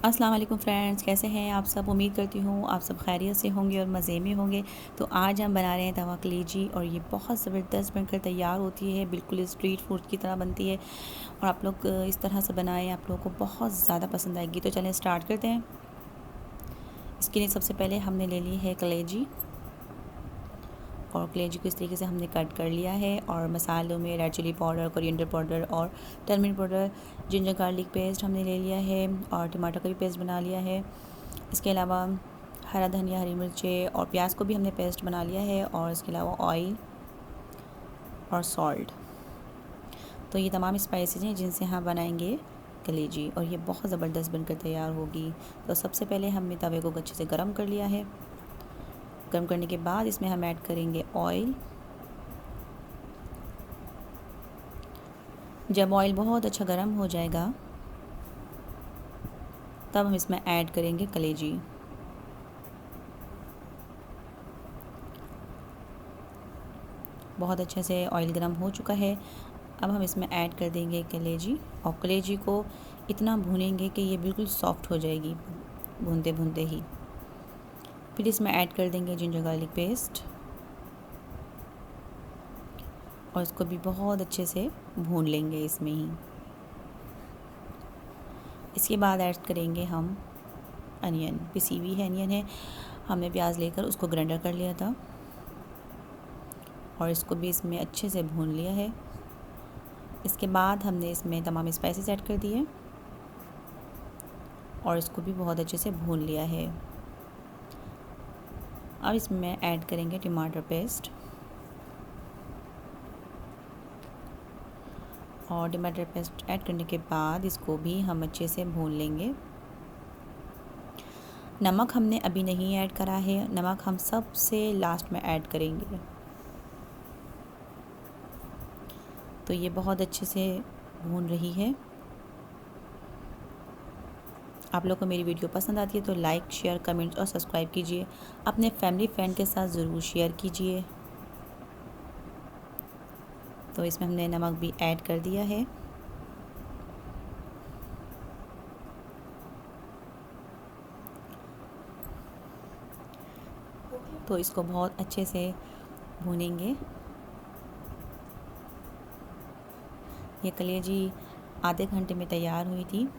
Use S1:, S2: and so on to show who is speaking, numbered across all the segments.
S1: अस्सलाम वालेकुम फ्रेंड्स, कैसे हैं आप सब। उम्मीद करती हूँ आप सब खैरियत से होंगे और मज़े में होंगे। तो आज हम बना रहे हैं तवा कलेजी और ये बहुत ज़बरदस्त बनकर तैयार होती है, बिल्कुल स्ट्रीट फूड की तरह बनती है। और आप लोग इस तरह से बनाएं, आप लोगों को बहुत ज़्यादा पसंद आएगी। तो चलें स्टार्ट करते हैं। इसके लिए सबसे पहले हमने ले ली है कलेजी और कलेजी को इस तरीके से हमने कट कर लिया है। और मसालों में red chilli powder, coriander powder और turmeric powder, ginger garlic paste हमने ले लिया है और टमाटर का भी पेस्ट बना लिया है। इसके अलावा हरा धनिया, हरी मिर्चें और प्याज को भी हमने पेस्ट बना लिया है। और इसके अलावा ऑयल और सॉल्ट। तो ये तमाम स्पाइसेस हैं जिनसे हम बनाएंगे कलेजी और ये बहुत ज़बरदस्त बनकर तैयार होगी। तो सबसे पहले हमने तवे को अच्छे से गर्म कर लिया है। गर्म करने के बाद इसमें हम ऐड करेंगे ऑयल। जब ऑयल बहुत अच्छा गर्म हो जाएगा तब हम इसमें ऐड करेंगे कलेजी। बहुत अच्छे से ऑयल गर्म हो चुका है। अब हम इसमें ऐड कर देंगे कलेजी और कलेजी को इतना भूनेंगे कि ये बिल्कुल सॉफ्ट हो जाएगी भूनते भूनते ही। फिर इसमें ऐड कर देंगे जिंजर गार्लिक पेस्ट और इसको भी बहुत अच्छे से भून लेंगे इसमें ही। इसके बाद ऐड करेंगे हम अनियन। पिसी हुई है अनियन है, हमने प्याज लेकर उसको ग्राइंडर कर लिया था और इसको भी इसमें अच्छे से भून लिया है। इसके बाद हमने इसमें तमाम स्पाइसेस ऐड कर दिए और इसको भी बहुत अच्छे से भून लिया है। अब इसमें ऐड करेंगे टमाटर पेस्ट और टमाटर पेस्ट ऐड करने के बाद इसको भी हम अच्छे से भून लेंगे। नमक हमने अभी नहीं ऐड करा है, नमक हम सबसे लास्ट में ऐड करेंगे। तो ये बहुत अच्छे से भून रही है। आप लोग को मेरी वीडियो पसंद आती है तो लाइक, शेयर, कमेंट और सब्सक्राइब कीजिए। अपने फैमिली फ्रेंड के साथ ज़रूर शेयर कीजिए। तो इसमें हमने नमक भी ऐड कर दिया है। तो इसको बहुत अच्छे से भूनेंगे। ये कलेजी आधे घंटे में तैयार हुई थी।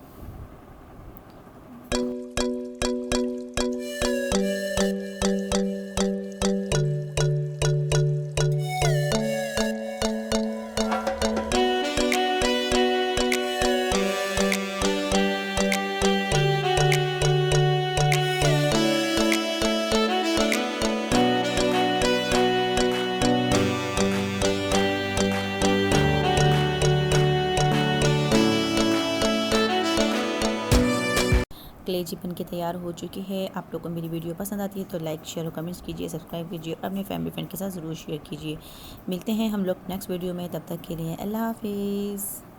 S1: कलेजी बन के तैयार हो चुकी है। आप लोगों को मेरी वीडियो पसंद आती है तो लाइक, शेयर और कमेंट्स कीजिए, सब्सक्राइब कीजिए और अपने फैमिली फ्रेंड के साथ ज़रूर शेयर कीजिए। मिलते हैं हम लोग नेक्स्ट वीडियो में, तब तक के लिए अल्लाह हाफिज़।